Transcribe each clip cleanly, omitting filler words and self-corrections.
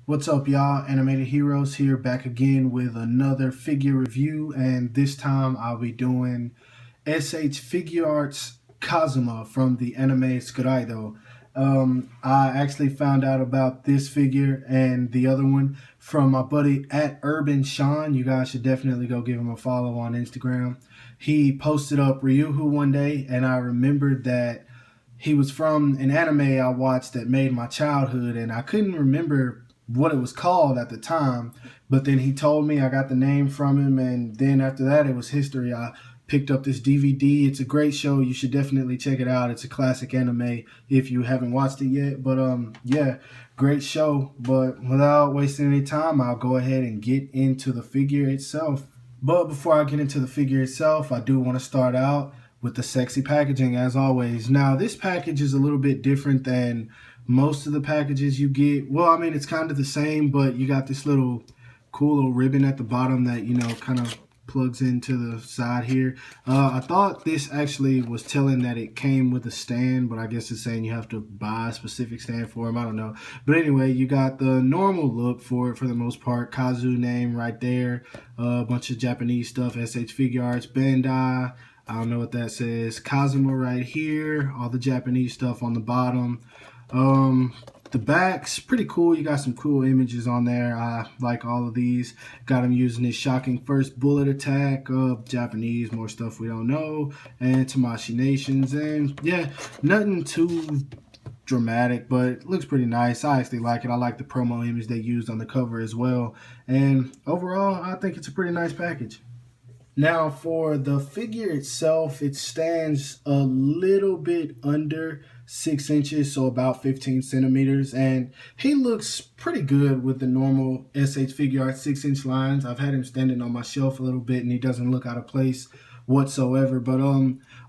What's up, y'all? Animated Heroes here, back again with another figure review, and this time I'll be doing SH Figuarts Kazuma from the anime Skuraido. I actually found out about this figure and the other one from my buddy at Urban Sean. You guys should definitely go give him a follow on Instagram. He posted up Ryuhu one day, and I remembered that he was from an anime I watched that made my childhood, and I couldn't remember what it was called at the time. But then he told me, I got the name from him, and then after that, it was history. I picked up this DVD. It's a great show. You should definitely check it out. It's a classic anime if you haven't watched it yet. But yeah, great show. But without wasting any time, I'll go ahead and get into the figure itself. But before I get into the figure itself, I do want to start out with the sexy packaging as always. Now, this package is a little bit different than most of the packages you get. Well, I mean, it's kind of the same, but you got this little cool little ribbon at the bottom that, you know, kind of plugs into the side here. I thought this actually was telling that it came with a stand, but I guess it's saying you have to buy a specific stand for them. I don't know. But anyway, you got the normal look for it for the most part. Kazu name right there. A bunch of Japanese stuff. SH Figuarts, Bandai. I don't know what that says. Kazuma right here. All the Japanese stuff on the bottom. The back's pretty cool. You got some cool images on there. I like all of these. Got him using his shocking first bullet attack. Japanese, more stuff we don't know. And Tamashii Nations. And yeah, nothing too dramatic, but it looks pretty nice. I actually like it. I like the promo image they used on the cover as well. And overall, I think it's a pretty nice package. Now, for the figure itself, it stands a little bit under 6 inches, so about 15 centimeters, and he looks pretty good with the normal SH Figuarts 6-inch lines. I've had him standing on my shelf a little bit, and he doesn't look out of place whatsoever, but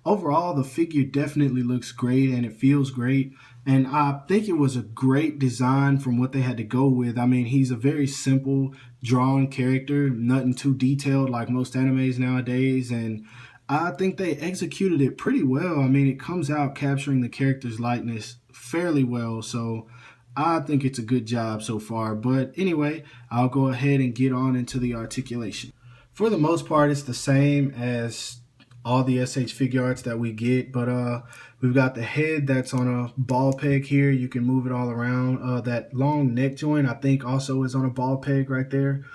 overall, the figure definitely looks great, and it feels great, and I think it was a great design from what they had to go with. I mean, he's a very simple drawn character, nothing too detailed like most animes nowadays, and I think they executed it pretty well. I mean, it comes out capturing the character's likeness fairly well, so I think it's a good job so far. But anyway, I'll go ahead and get on into the articulation. For the most part, it's the same as all the SH Figuarts that we get, but we've got the head that's on a ball peg here. You can move it all around. That long neck joint, I think, also is on a ball peg right there.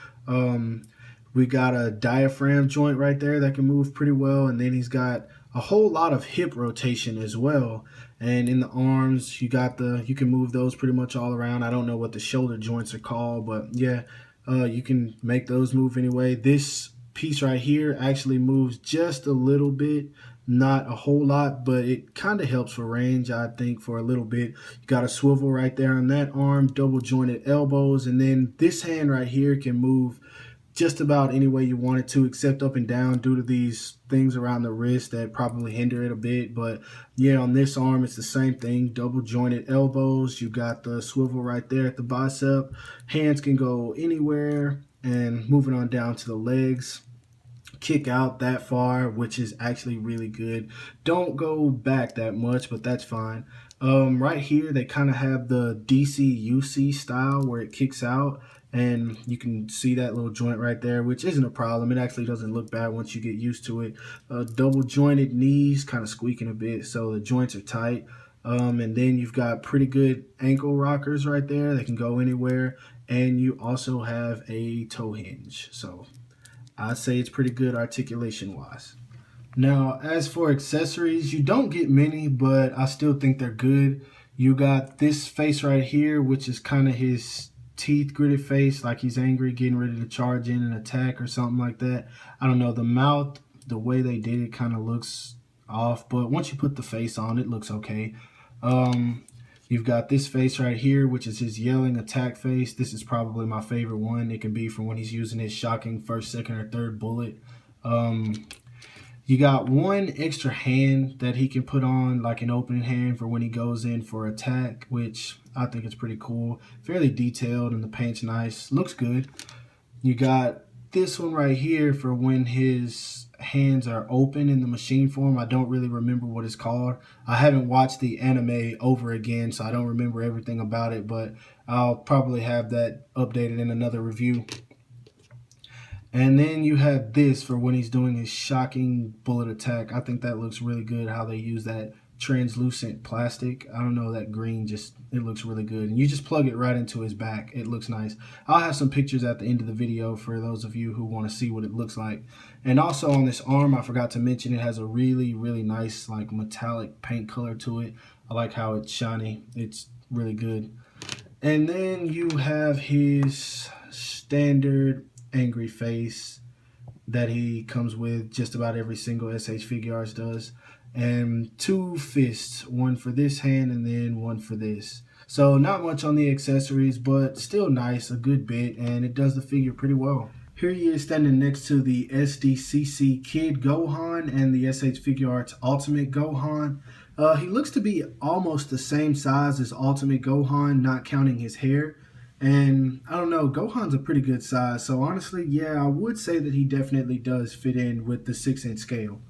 We got a diaphragm joint right there that can move pretty well, and then he's got a whole lot of hip rotation as well. And in the arms, you can move those pretty much all around. I don't know what the shoulder joints are called, but yeah, you can make those move anyway. This piece right here actually moves just a little bit, not a whole lot, but it kind of helps for range, I think, for a little bit. You got a swivel right there on that arm, double jointed elbows, and then this hand right here can move just about any way you want it to, except up and down due to these things around the wrist that probably hinder it a bit. But yeah, on this arm, it's the same thing. Double jointed elbows. You got the swivel right there at the bicep. Hands can go anywhere. And moving on down to the legs, kick out that far, which is actually really good. Don't go back that much, but that's fine. Right here, they kind of have the DC UC style where it kicks out, and you can see that little joint right there, which isn't a problem. It actually doesn't look bad once you get used to it. Double jointed knees, kind of squeaking a bit, so the joints are tight. And then you've got pretty good ankle rockers right there. They can go anywhere, and you also have a toe hinge. So I'd say it's pretty good articulation-wise. Now, as for accessories, you don't get many, but I still think they're good. You got this face right here, which is kind of his teeth gritted face, like he's angry, getting ready to charge in and attack or something like that. I don't know, the mouth, the way they did it kind of looks off, but once you put the face on, it looks okay. You've got this face right here, which is his yelling attack face. This is probably my favorite one. It can be from when he's using his shocking first, second, or third bullet. You got one extra hand that he can put on, like an opening hand for when he goes in for attack, which I think is pretty cool. Fairly detailed, and the paint's nice. Looks good. You got this one right here for when his hands are open in the machine form. I don't really remember what it's called. I haven't watched the anime over again, so I don't remember everything about it, but I'll probably have that updated in another review. And then you have this for when he's doing his shocking bullet attack. I think that looks really good, how they use that translucent plastic. I don't know, that green, just it looks really good. And you just plug it right into his back. It looks nice. I'll have some pictures at the end of the video for those of you who want to see what it looks like. And also on this arm, I forgot to mention, it has a really, really nice like metallic paint color to it. I like how it's shiny. It's really good. And then you have his standard angry face that he comes with just about every single SH Figuarts does, and two fists, one for this hand and then one for this. So not much on the accessories, but still nice, a good bit, and it does the figure pretty well. Here he is standing next to the SDCC Kid Gohan and the SH Figuarts Ultimate Gohan. He looks to be almost the same size as Ultimate Gohan, not counting his hair. And I don't know, Gohan's a pretty good size. So honestly, yeah, I would say that he definitely does fit in with the 6-inch scale.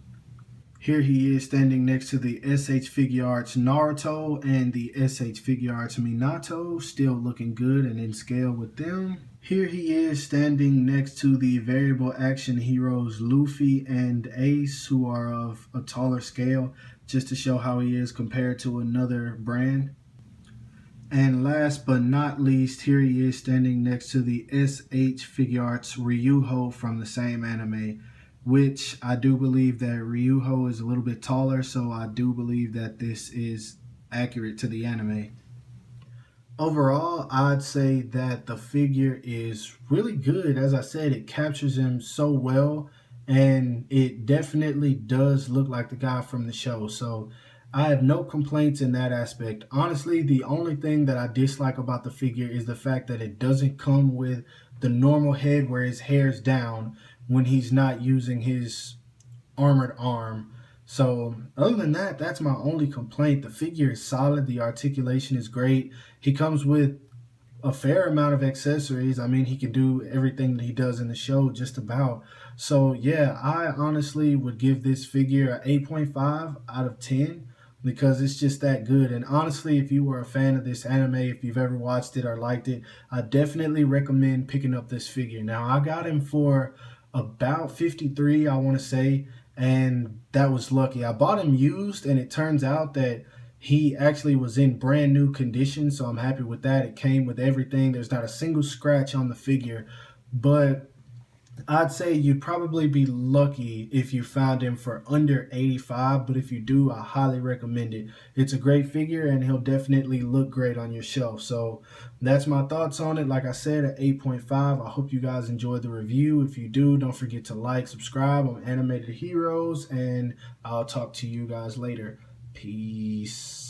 Here he is standing next to the SH Figuarts Naruto and the SH Figuarts Minato, still looking good and in scale with them. Here he is standing next to the variable action heroes Luffy and Ace, who are of a taller scale, just to show how he is compared to another brand. And last but not least, here he is standing next to the SH Figuarts Ryuho from the same anime, which I do believe that Ryuho is a little bit taller, so I do believe that this is accurate to the anime. Overall, I'd say that the figure is really good. As I said, it captures him so well, and it definitely does look like the guy from the show. So I have no complaints in that aspect. Honestly, the only thing that I dislike about the figure is the fact that it doesn't come with the normal head where his hair's down when he's not using his armored arm. So other than that, that's my only complaint. The figure is solid. The articulation is great. He comes with a fair amount of accessories. I mean, he can do everything that he does in the show just about. So yeah, I honestly would give this figure an 8.5 out of 10 because it's just that good. And honestly, if you were a fan of this anime, if you've ever watched it or liked it, I definitely recommend picking up this figure. Now, I got him for about 53, I want to say, and that was lucky. I bought him used, and it turns out that he actually was in brand new condition, so I'm happy with that. It came with everything. There's not a single scratch on the figure, but I'd say you'd probably be lucky if you found him for under 85, but if you do, I highly recommend it. It's a great figure, and he'll definitely look great on your shelf. So that's my thoughts on it. Like I said, at 8.5. I hope you guys enjoyed the review. If you do, don't forget to like, subscribe on Animated Heroes, and I'll talk to you guys later. Peace.